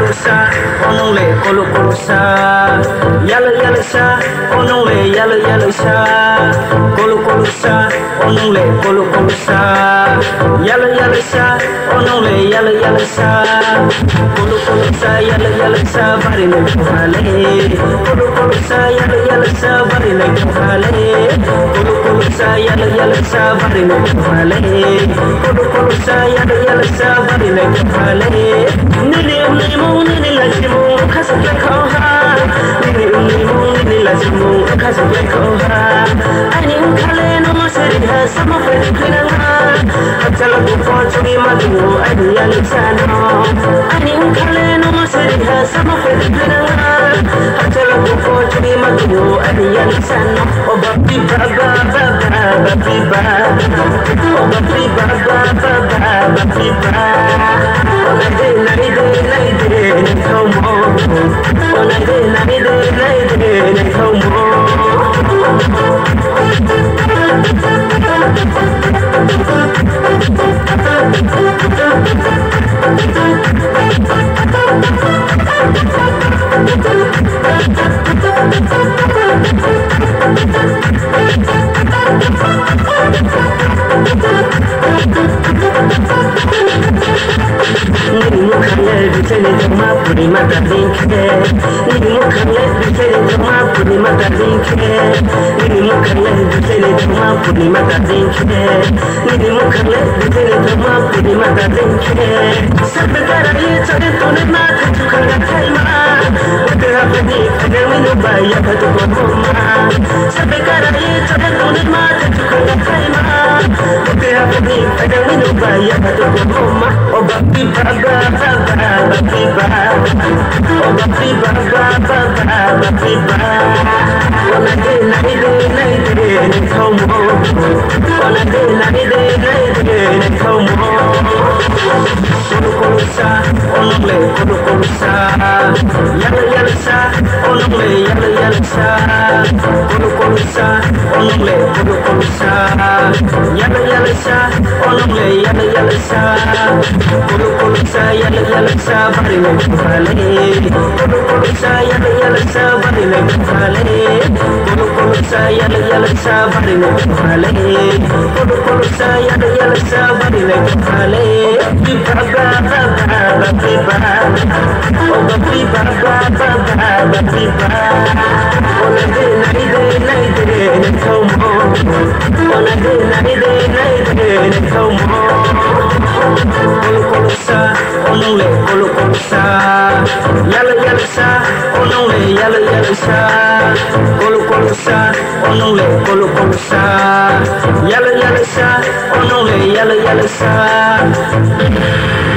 Sa, onong le kolo sa, yalo sa, onong le yalo sa, kolo sa, onong le kolo sa, yalo sa, onong le yalo sa, kolo sa, yalo sa, bari le kuhale, kolo sa, yalo sa, bari le kuhale, kolo sa, yalo sa, bari le kuhale, kolo sa, yalo sa, bari le kuhale, Nini lazimu kasabla koha Nini lazimu kasabla koha Ani unkale no masari ha sama fedi pinanga Atala bufo chogi madu ani alisano Ani unkale no masari ha sama fedi pinanga Atala bufo chogi madu ani alisano O babi baba babi baba O babi baba babi baba Yalo sa, onong le yalo sa.